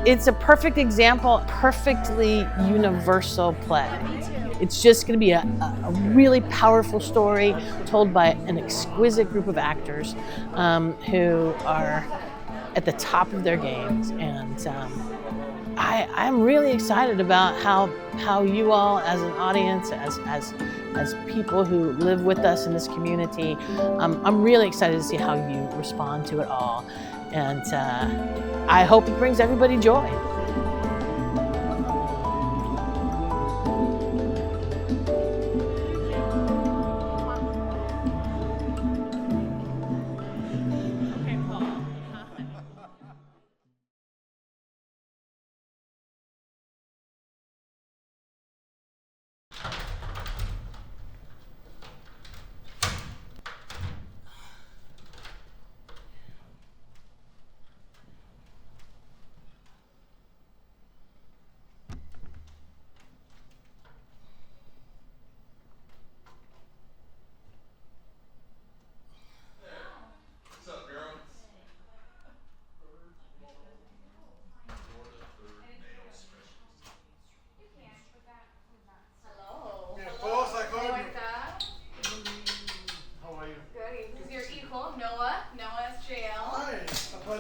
It's a perfect example, perfectly universal play. It's just going to be a really powerful story told by an exquisite group of actors who are at the top of their games. And I'm really excited about how you all as an audience, as people who live with us in this community, I'm really excited to see how you respond to it all. And I hope it brings everybody joy.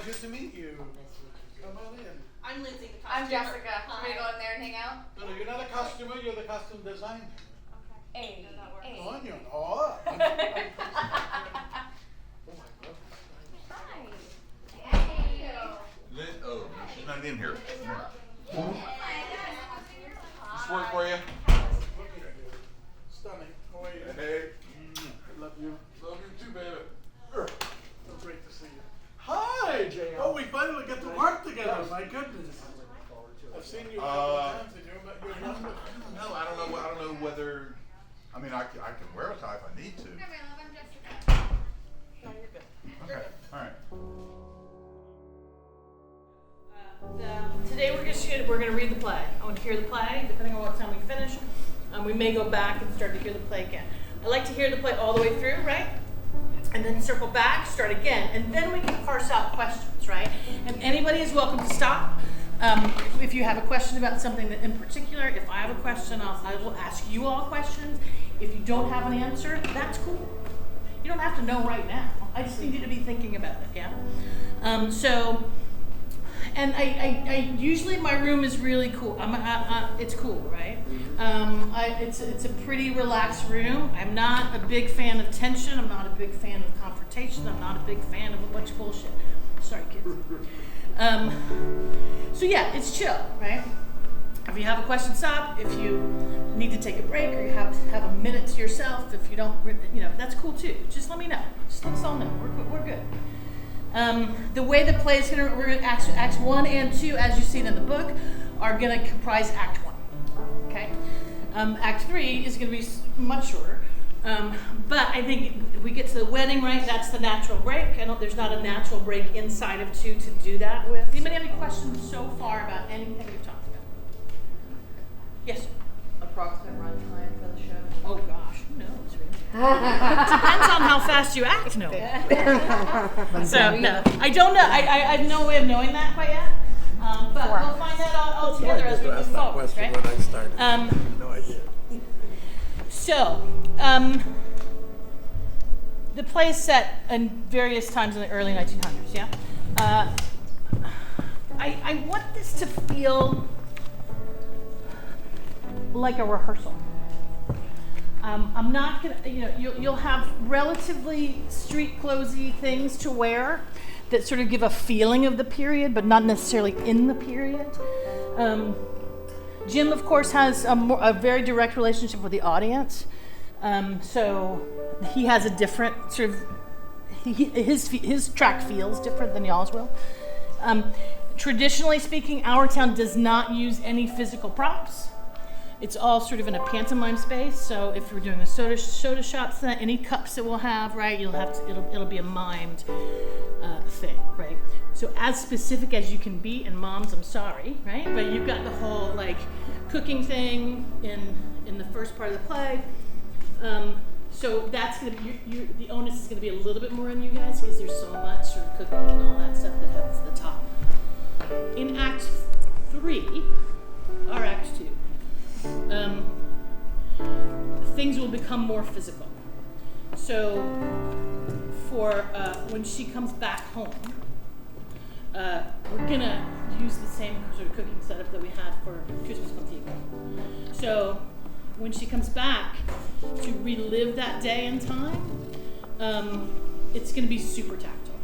Good to meet you. Come on in. I'm Lindsay, the I'm costumer. Jessica. Can we go in there and hang out? No, you're not a costumer, you're the costume designer. Okay. Hey. Onion. Oh. Oh my God. Hi. Hey. Oh, she's not in here. This work for you? Stunning. How are you? Hey. I love you. Love you too, baby. So great to see you. Hi, Jay. Oh, we finally get to work together. My goodness. I've seen you a couple of times, and you're wonderful. No, I don't know whether. I mean, I can wear a tie if I need to. Come here, love. I'm Jessica. No, you're good. Okay. All right. Today we're going to read the play. I want to hear the play, depending on what time we finish. We may go back and start to hear the play again. I like to hear the play all the way through, right? And then circle back, start again, and then we can parse out questions, right? And anybody is welcome to stop. If you have a question about something that in particular, if I have a question, I will ask you all questions. If you don't have an answer, that's cool. You don't have to know right now. I just need you to be thinking about it, yeah? And I usually my room is really cool. It's cool, right? It's a pretty relaxed room. I'm not a big fan of tension. I'm not a big fan of confrontation. I'm not a big fan of a bunch of bullshit. Sorry, kids. So yeah, it's chill, right? If you have a question, stop. If you need to take a break or you have a minute to yourself, if you don't, that's cool too. Just let me know. Just let us all know. We're good. The way the play is going to, Acts 1 and 2, as you see it in the book, are going to comprise Act 1. Okay? Act 3 is going to be much shorter. But I think if we get to the wedding, right, that's the natural break. There's not a natural break inside of 2 to do that with. Anybody have any questions so far about anything we've talked about? Yes, sir. Approximate run time for the show? Oh gosh, who knows? Depends on how fast you act, no. So no, I don't know. I have no way of knowing that quite yet. But we'll find that out all together as we move forward, right? When I started. No idea. So, the play is set in various times in the early 1900s. Yeah. I want this to feel like a rehearsal. I'm not gonna, you'll have relatively street clothesy things to wear that sort of give a feeling of the period, but not necessarily in the period. Jim, of course, has a very direct relationship with the audience, so he has a different sort of his track feels different than y'all's will. Traditionally speaking, our town does not use any physical props. It's all sort of in a pantomime space. So if we're doing a soda shots, any cups that we'll have, right? It'll be a mimed thing, right? So as specific as you can be, and moms, I'm sorry, right? But you've got the whole like cooking thing in the first part of the play. So that's gonna be the onus is gonna be a little bit more on you guys because there's so much sort of cooking and all that stuff that happens at the top. In Act 3, our Act 2, things will become more physical. So for when she comes back home, we're gonna use the same sort of cooking setup that we had for Christmas Contigo. So when she comes back to relive that day and time, it's gonna be super tactile.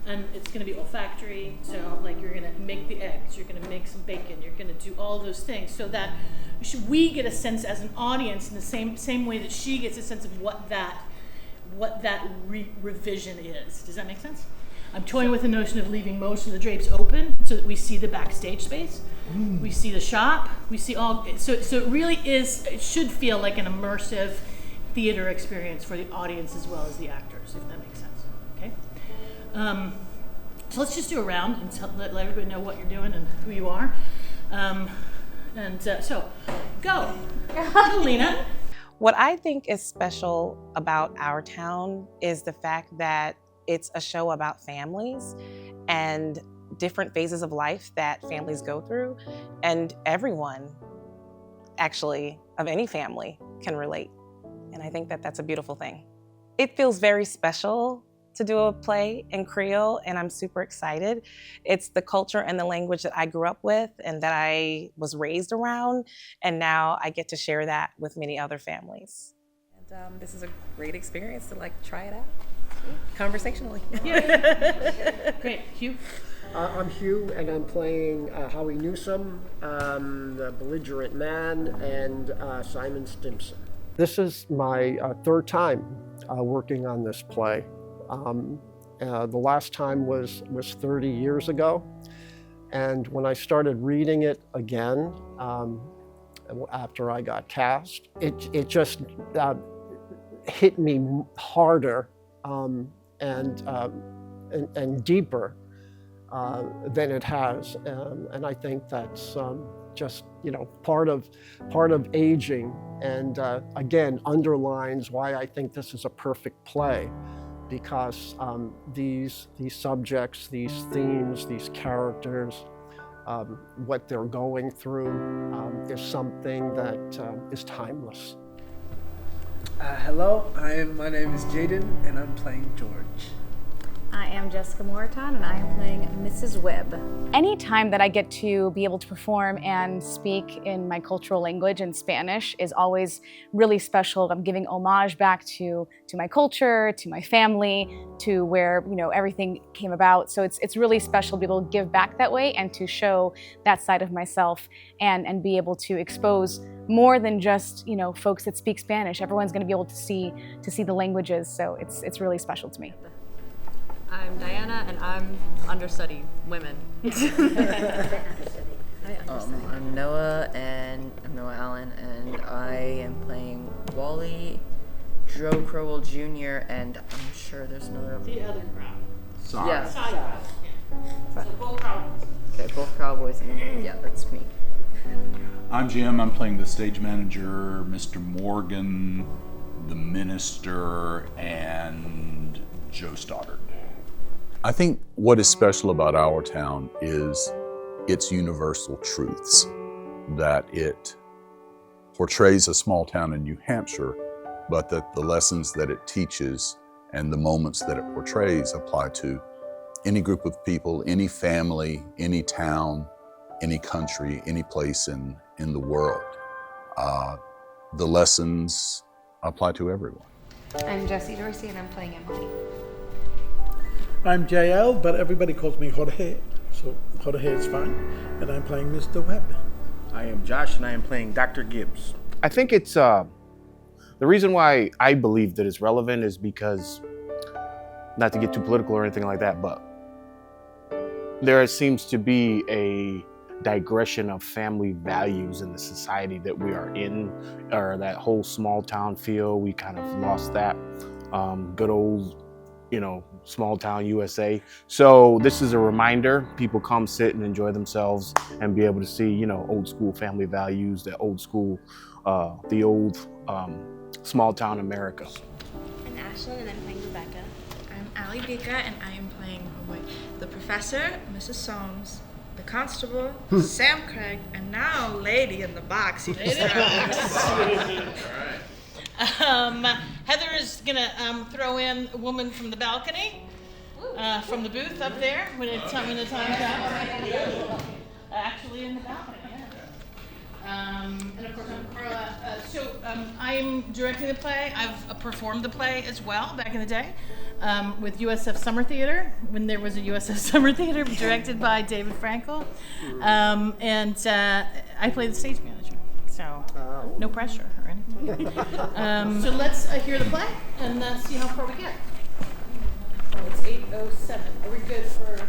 And it's gonna be olfactory, so like you're gonna make the eggs, you're gonna make some bacon, you're gonna do all those things so that we get a sense as an audience in the same way that she gets a sense of what that revision is. Does that make sense? I'm toying with the notion of leaving most of the drapes open so that we see the backstage space, we see the shop, we see all, so it really is, it should feel like an immersive theater experience for the audience as well as the actors, if that makes sense, okay? So let's just do a round and let everybody know what you're doing and who you are. So, go, Lena. What I think is special about Our Town is the fact that it's a show about families and different phases of life that families go through, and everyone, actually, of any family can relate. And I think that that's a beautiful thing. It feels very special to do a play in Creole, and I'm super excited. It's the culture and the language that I grew up with and that I was raised around, and now I get to share that with many other families. And this is a great experience to try it out conversationally. Great, Hugh. I'm Hugh, and I'm playing Howie Newsom, the belligerent man, and Simon Stimson. This is my third time working on this play. The last time was 30 years ago, and when I started reading it again after I got cast, it just hit me harder and deeper than it has, and I think that's just part of aging, and again underlines why I think this is a perfect play. Because these subjects, these themes, these characters, what they're going through is something that is timeless. Hello, my name is Jaden, and I'm playing George. I am Jessica Moraton, and I am playing Mrs. Webb. Anytime that I get to be able to perform and speak in my cultural language in Spanish is always really special. I'm giving homage back to my culture, to my family, to where everything came about. So it's really special to be able to give back that way and to show that side of myself and be able to expose more than just folks that speak Spanish. Everyone's going to be able to see the languages. So it's really special to me. I'm Diana, and I'm understudy women. I'm Noah, and I'm Noah Allen, and I am playing Wally, Joe Crowell Jr., and I'm sure there's another. The other crowd. Yeah. Side crowd. So both crowds. Okay, both Cowboys, and yeah, that's me. I'm Jim. I'm playing the stage manager, Mr. Morgan, the minister, and Joe Stoddard. I think what is special about Our Town is its universal truths, that it portrays a small town in New Hampshire, but that the lessons that it teaches and the moments that it portrays apply to any group of people, any family, any town, any country, any place in the world. The lessons apply to everyone. I'm Jessie Dorsey, and I'm playing Emily. I'm JL, but everybody calls me Jorge, so Jorge is fine. And I'm playing Mr. Webb. I am Josh, and I am playing Dr. Gibbs. I think it's, the reason why I believe that it's relevant is because, not to get too political or anything like that, but there seems to be a digression of family values in the society that we are in, or that whole small town feel. We kind of lost that good old, small town USA. So this is a reminder. People come sit and enjoy themselves and be able to see, old school family values, the old school, small town America. I'm Ashlyn, and I'm playing Rebecca. I'm Ali Bika, and I am playing the professor, Mrs. Soames, the constable, Sam Craig, and now Lady in the box. Heather is gonna throw in a woman from the balcony, from the booth up there when the time comes. Actually, in the balcony. And of course, I'm Karla. I'm directing the play. I've performed the play as well back in the day with USF Summer Theatre, when there was a USF Summer Theatre, directed by David Frankel. And I play the stage manager, so no pressure or anything. So let's hear the play and see how far we get. Oh, it's 8:07. Are we good for...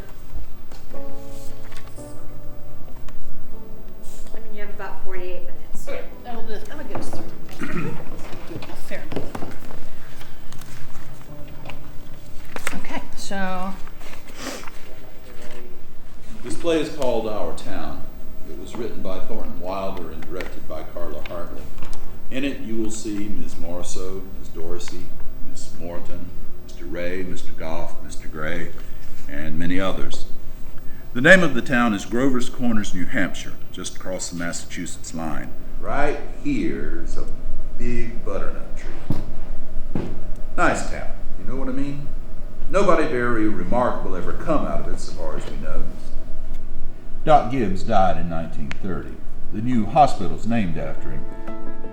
You have about 48 minutes. Okay, that'll get us through. Fair enough. Okay, so... This play is called Our Town. It was written by Thornton Wilder and directed by Karla Hartley. In it, you will see Ms. Morrisseau, Ms. Dorsey, Ms. Morton, Mr. Ray, Mr. Goff, Mr. Gray, and many others. The name of the town is Grover's Corners, New Hampshire, just across the Massachusetts line. Right here's a big butternut tree. Nice town, you know what I mean? Nobody very remarkable ever come out of it, so far as we know. Doc Gibbs died in 1930. The new hospital's named after him.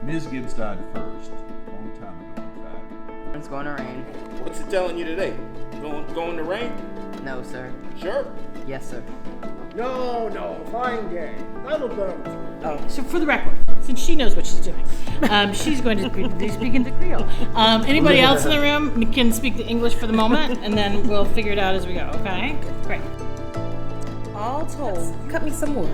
Ms. Gibbs died first, a long time ago, in fact. It's going to rain. What's it telling you today? Going to rain? No, sir. Sure. Yes, sir. No, fine day. That'll do. Oh, so for the record, since she knows what she's doing, she's going to be speaking to Creole. Anybody else in the room can speak the English for the moment, and then we'll figure it out as we go, okay? Great. All told, cut me some more.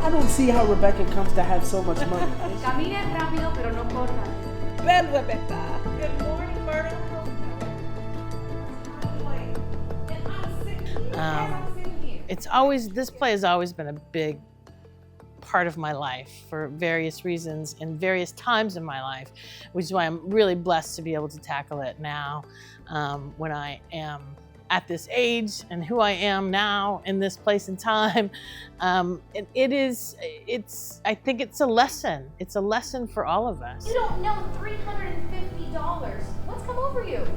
I don't see how Rebecca comes to have so much money. Camina rápido, pero no corta. Ben Rebecca. Good morning, Myrtle. This play has always been a big part of my life for various reasons and various times in my life, which is why I'm really blessed to be able to tackle it now when I am at this age and who I am now in this place and time. I think it's a lesson. It's a lesson for all of us. You don't know $350. What's come over you?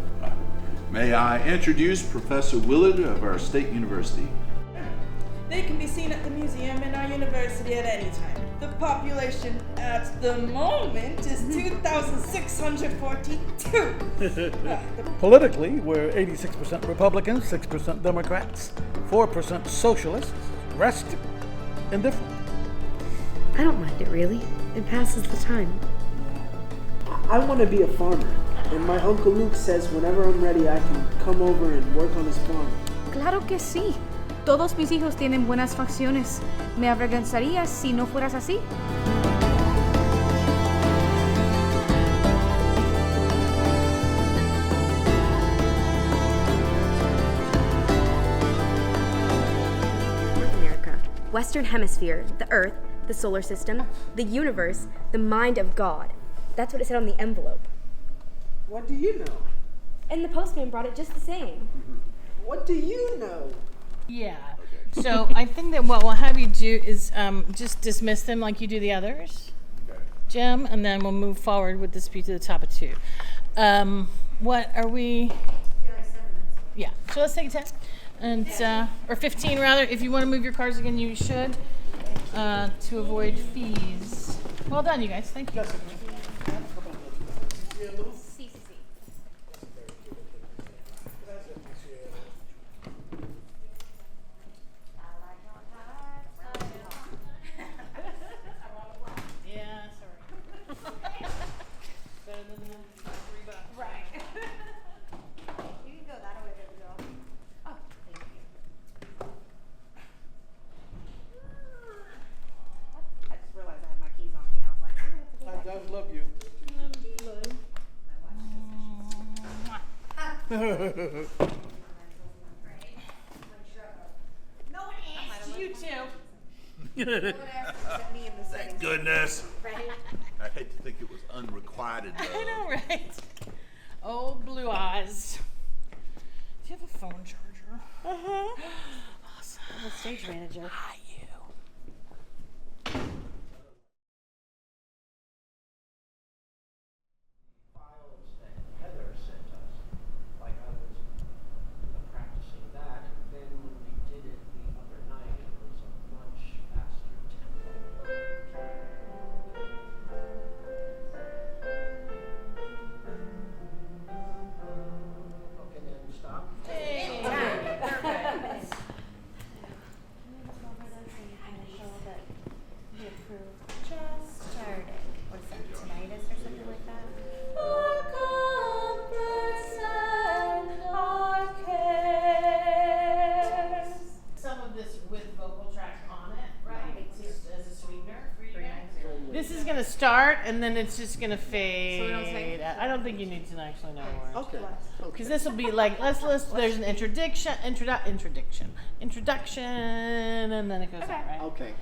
May I introduce Professor Willard of our state university. They can be seen at the museum in our university at any time. The population at the moment is 2,642. Politically, we're 86% Republicans, 6% Democrats, 4% Socialists, rest indifferent. I don't mind it really. It passes the time. I want to be a farmer, and my Uncle Luke says whenever I'm ready I can come over and work on his farm. Claro que sí. Todos mis hijos tienen buenas facciones. Me avergonzaría si no fueras así. North America, Western Hemisphere, the Earth, the solar system, the universe, the mind of God. That's what it said on the envelope. What do you know? And the postman brought it just the same. What do you know? Yeah. So I think that what we'll have you do is just dismiss them like you do the others, Jim, and then we'll move forward with the speech at the top of 2. What are we? Yeah. So let's take a 10, and or 15 rather. If you want to move your cars again, you should to avoid fees. Well done, you guys. Thank you. Love you. No one asked you to. Thank goodness. I hate to think it was unrequited. I know, right? Oh, blue eyes. Do you have a phone charger Awesome. I'm a stage manager. Hi, you. Heather sent us, like I was practicing that, and then when we did it the other night, it was a much faster tempo. Okay, then stop. Hey. Perfect. Just started. What is that, tinnitus or something like that? Some of this with vocal tracks on it, right? Just as a sweetener for you guys. This is gonna start and then it's just gonna fade. So we don't sing? I don't think you need to actually know words. Okay. Because this will be like, there's an introduction, and then it goes out, right? Okay.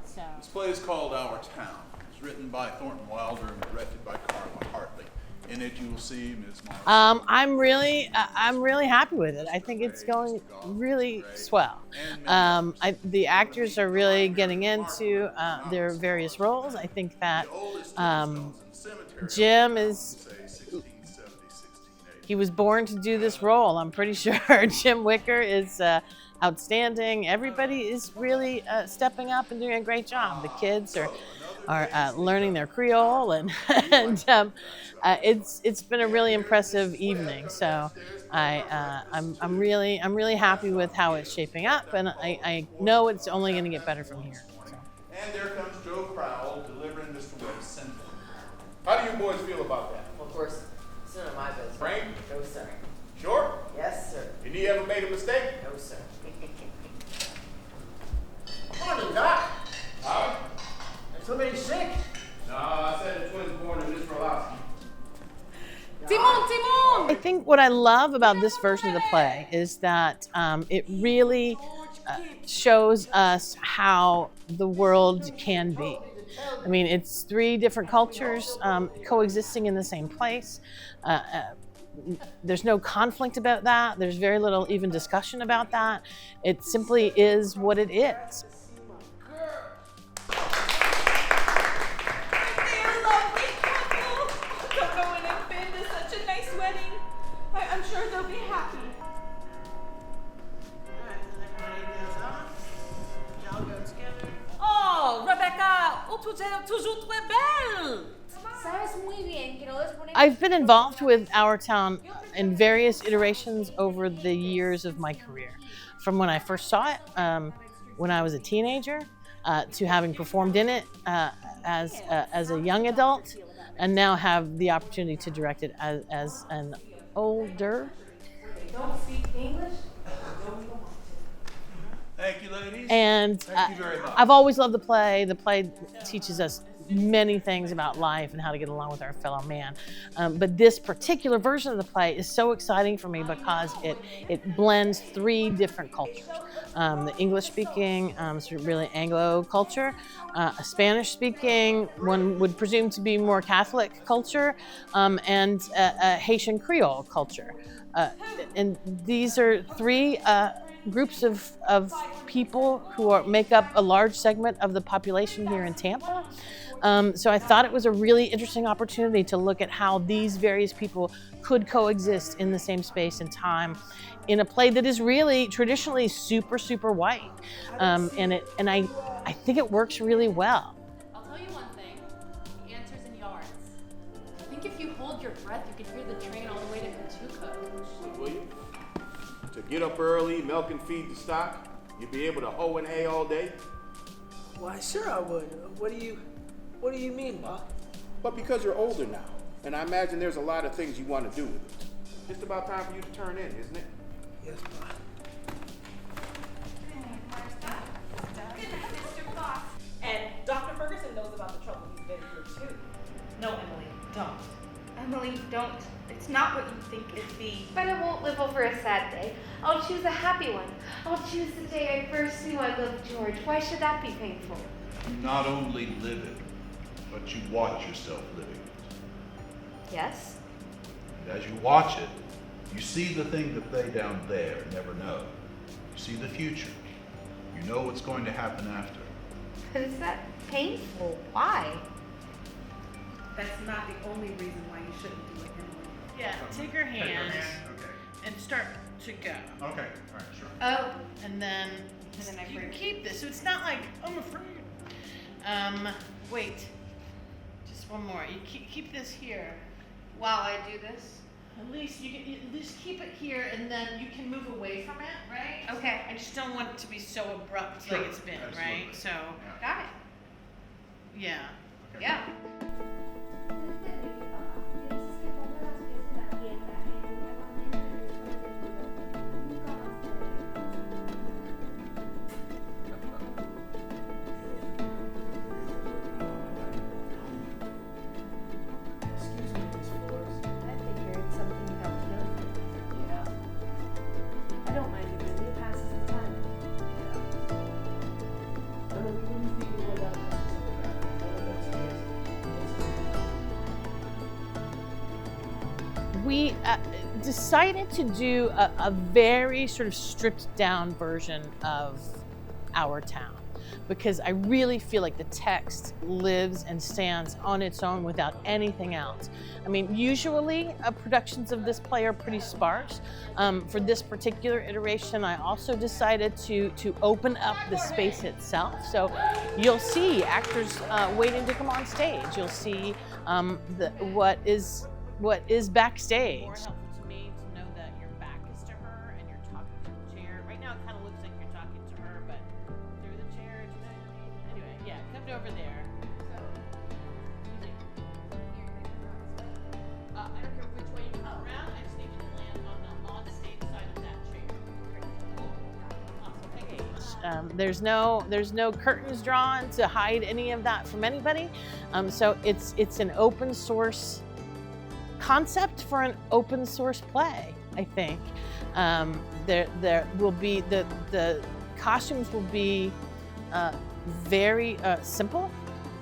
So. This play is called Our Town. It's written by Thornton Wilder and directed by Karla, Hartley. In it, you will see Ms. Morrison. I'm really happy with it. I think it's going really swell. The actors are really getting into their various roles. I think that Jim he was born to do this role. I'm pretty sure Jim Wicker is outstanding. Everybody is really stepping up and doing a great job. The kids are learning their Creole, and it's been a really impressive evening. So I'm really happy with how it's shaping up, and I know it's only going to get better from here. So. And there comes Joe Crowell delivering Mr. Webb's sentence. How do you boys feel about that? Of course, it's none of my business. Frank? No, sir. Sure? Yes, sir. And you ever made a mistake? No, sir. Morning, Doc. Huh? Is somebody sick? No, I said the twins born in Miss Rolowski. Timon! I think what I love about this version of the play is that it really shows us how the world can be. I mean, it's 3 different cultures coexisting in the same place. There's no conflict about that. There's very little even discussion about that. It simply is what it is. They're a lovely couple. Don't know when I've been to such a nice wedding. I'm sure they'll be happy. Oh, Rebecca, tu es toujours très belle. Sabes muy bien que no les ponen. I've been involved with Our Town in various iterations over the years of my career. From when I first saw it, when I was a teenager, to having performed in it as a young adult, and now have the opportunity to direct it as an older. Don't speak English? Thank you, ladies. And Thank you very much. I've always loved the play. The play teaches us many things about life and how to get along with our fellow man. But this particular version of the play is so exciting for me because it blends 3 different cultures. The English-speaking, sort of really Anglo culture, a Spanish-speaking, one would presume to be more Catholic culture, and a Haitian Creole culture. And these are 3 groups of people who make up a large segment of the population here in Tampa. So I thought it was a really interesting opportunity to look at how these various people could coexist in the same space and time in a play that is really traditionally super, super white. And I think it works really well. I'll tell you one thing, the answer's in yards. I think if you hold your breath, you can hear the train all the way to Kentucky. Will you? To get up early, milk and feed the stock, you'd be able to hoe and hay all day? Why, sure I would. What do you mean, Pa? But because you're older now, and I imagine there's a lot of things you want to do with it. Just about time for you to turn in, isn't it? Yes, Pa. And Dr. Ferguson knows about the trouble he's been through, too. No, Emily, don't. Emily, don't. It's not what you think it'd be. But I won't live over a sad day. I'll choose a happy one. I'll choose the day I first knew I loved George. Why should that be painful? You not only live it, but you watch yourself living it. Yes? And as you watch it, you see the thing that they down there never know. You see the future. You know what's going to happen after. But is that painful? Why? That's not the only reason why you shouldn't do it anyway. Yeah, take her Take her hands hand, okay. and start to go. Okay, all right, sure. Oh, And then I you can keep this. So it's not like, I'm afraid. Wait. Just one more. You keep this here. while I do this. At least you can at least keep it here, and then you can move away from it, right? Okay. I just don't want it to be so abrupt Sure, like it's been, right? absolutely. So, Got it. yeah. Yeah. Excuse me, Miss Flores. I figured something would help heal you. Yeah. I don't mind it really. It passes the time. Emily, what do you think of what We decided to do a very sort of stripped down version of Our Town, because I really feel like the text lives and stands on its own without anything else. I mean, usually productions of this play are pretty sparse. For this particular iteration, I also decided to open up the space itself. So you'll see actors waiting to come on stage. You'll see what is backstage. More helpful to me to know that your back is to her and you're talking to the chair. Right now it kind of looks like you're talking to her, but through the chair, do you know what I mean? Anyway, yeah, come over there. I don't care which way you come around, I just need you to land on the on-stage side of that chair. Awesome. There's no curtains drawn to hide any of that from anybody. So it's an open source concept for an open source play, I think. There will be, the costumes will be very simple.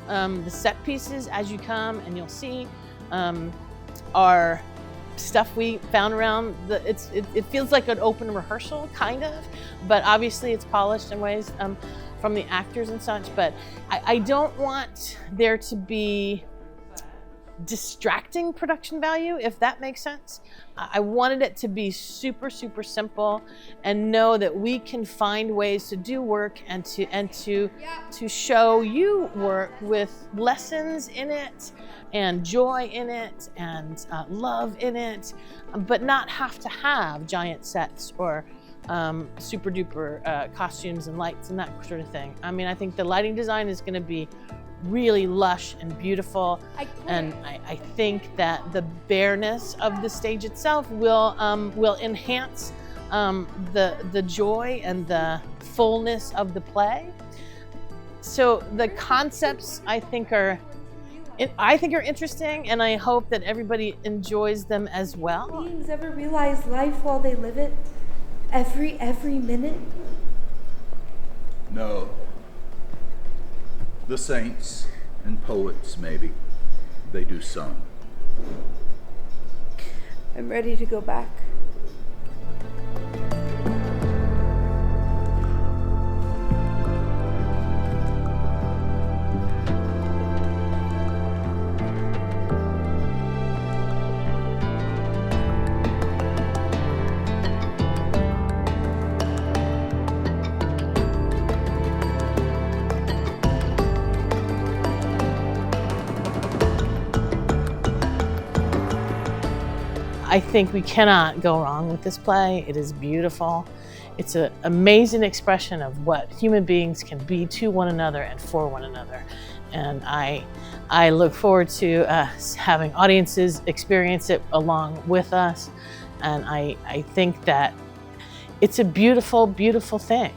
The set pieces, as you come and you'll see, are stuff we found around it feels like an open rehearsal, kind of, but obviously it's polished in ways from the actors and such. But I don't want there to be distracting production value, if that makes sense. I wanted it to be super, super simple and know that we can find ways to do work and to show you work with lessons in it and joy in it and love in it, but not have to have giant sets or super duper costumes and lights and that sort of thing. I mean, I think the lighting design is going to be really lush and beautiful, and I think that the bareness of the stage itself will enhance the joy and the fullness of the play. So the concepts I think are interesting, and I hope that everybody enjoys them as well. Beings ever realize life while they live it? Every minute? No. The saints and poets, maybe. They do some. I'm ready to go back. I think we cannot go wrong with this play. It is beautiful. It's an amazing expression of what human beings can be to one another and for one another. And I look forward to having audiences experience it along with us. And I think that it's a beautiful, beautiful thing.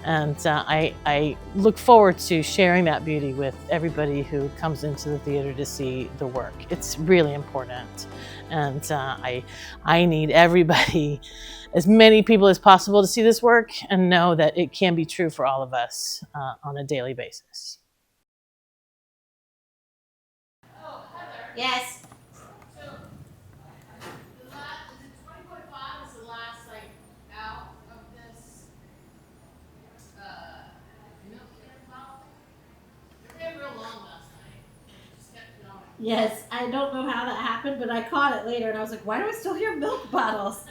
And I look forward to sharing that beauty with everybody who comes into the theater to see the work. It's really important. And I need everybody, as many people as possible, to see this work and know that it can be true for all of us on a daily basis. Yes. So, the 20.5 is the last out of this Yes, I don't know how that happened, but I caught it later and I was like, why do I still hear milk bottles?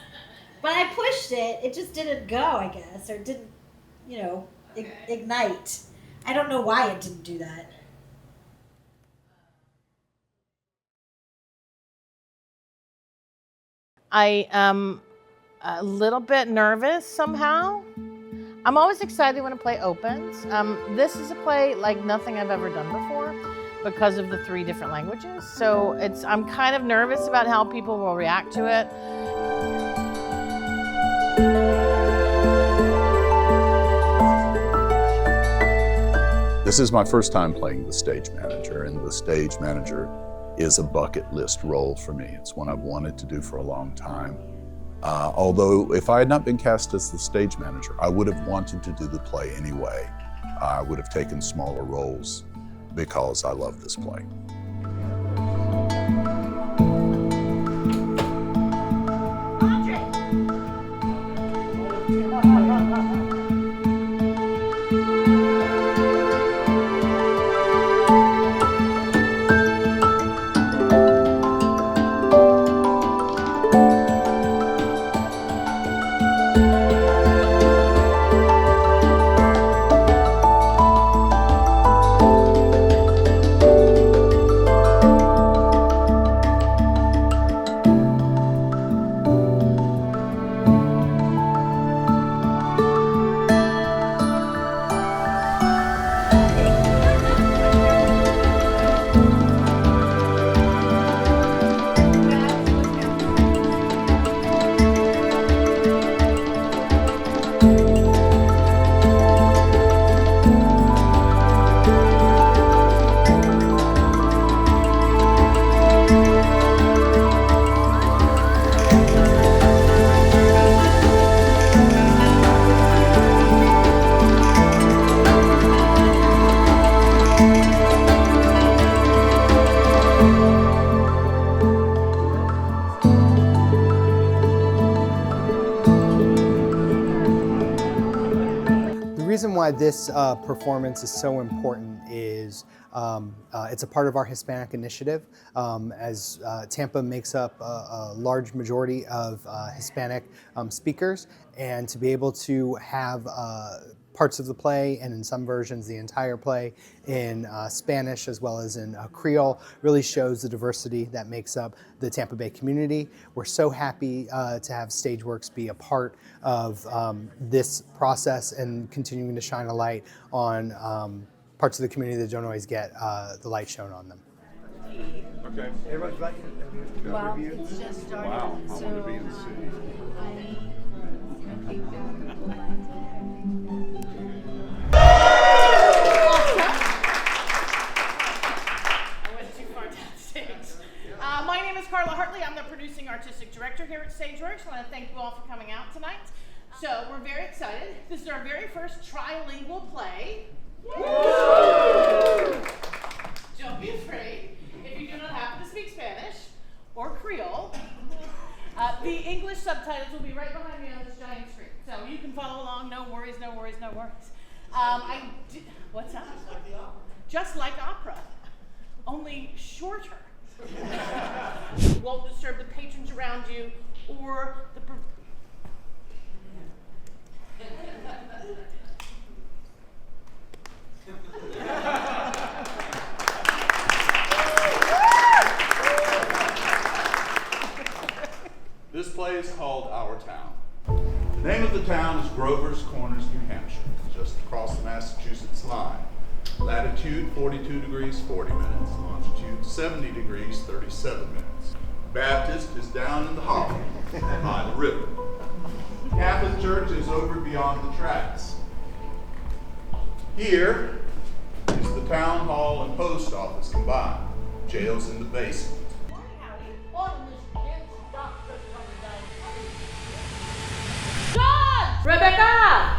But I pushed it, it just didn't go, I guess, or didn't, ignite. I don't know why it didn't do that. I am a little bit nervous somehow. I'm always excited when a play opens. This is a play like nothing I've ever done before because of the 3 different languages. So I'm kind of nervous about how people will react to it. This is my first time playing the stage manager, and the stage manager is a bucket list role for me. It's one I've wanted to do for a long time. Although if I had not been cast as the stage manager, I would have wanted to do the play anyway. I would have taken smaller roles because I love this play. The reason why this performance is so important is it's a part of our Hispanic initiative, as Tampa makes up a large majority of Hispanic speakers, and to be able to have parts of the play, and in some versions the entire play, in Spanish as well as in Creole, really shows the diversity that makes up the Tampa Bay community. We're so happy to have Stageworks be a part of this process and continuing to shine a light on parts of the community that don't always get the light shown on them. Okay. Everyone's like, Well, it's just started, Wow, I so want to be in the city. I went too far downstage. My name is Karla Hartley. I'm the producing artistic director here at Stageworks. I want to thank you all for coming out tonight. So we're very excited. This is our very first trilingual play. Don't be afraid if you do not happen to speak Spanish or Creole. The English subtitles will be right behind me on this giant screen, so you can follow along. No worries, no worries, no worries. What's that? Just like opera, only shorter. You won't disturb the patrons around you or the. This play is called Our Town. The name of the town is Grover's Corners, New Hampshire, just across the Massachusetts line. Latitude 42 degrees 40 minutes, longitude 70 degrees 37 minutes. Baptist is down in the hollow by the river. Catholic Church is over beyond the tracks. Here is the town hall and post office combined. Jail's in the basement. John! Rebecca!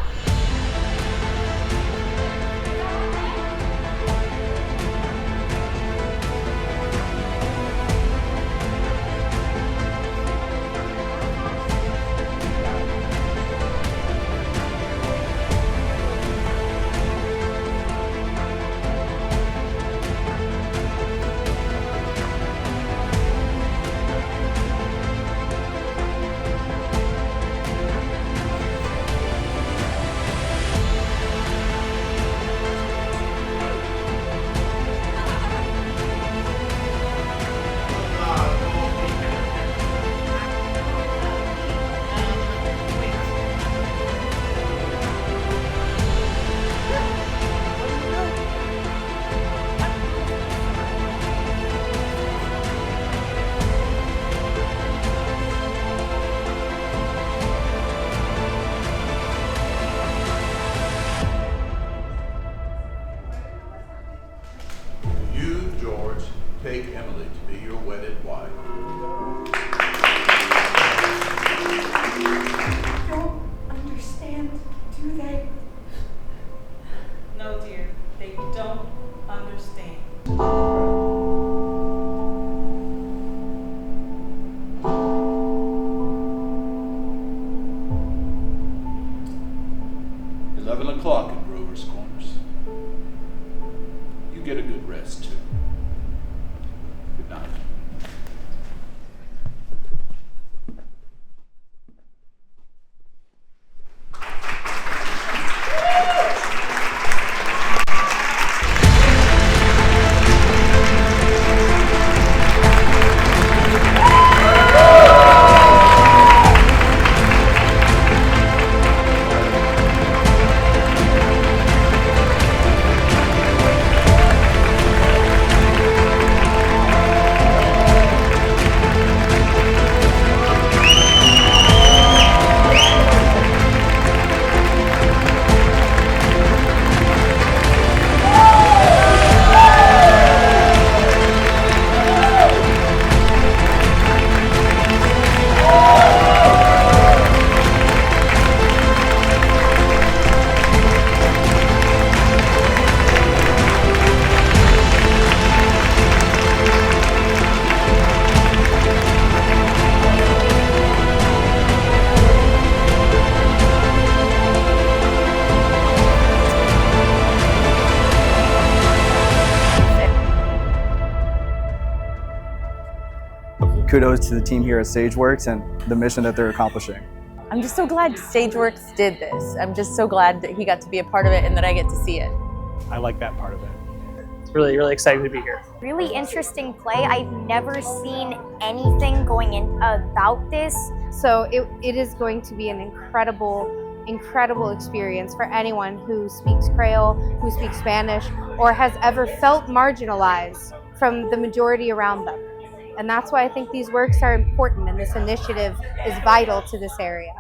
o'clock at Grover's Corners. You get a good rest, too. Good night. Kudos to the team here at Stageworks and the mission that they're accomplishing. I'm just so glad Stageworks did this. I'm just so glad that he got to be a part of it and that I get to see it. I like that part of it. It's really, really exciting to be here. Really interesting play. I've never seen anything going in about this. So it is going to be an incredible experience for anyone who speaks Creole, who speaks Spanish, or has ever felt marginalized from the majority around them. And that's why I think these works are important and this initiative is vital to this area.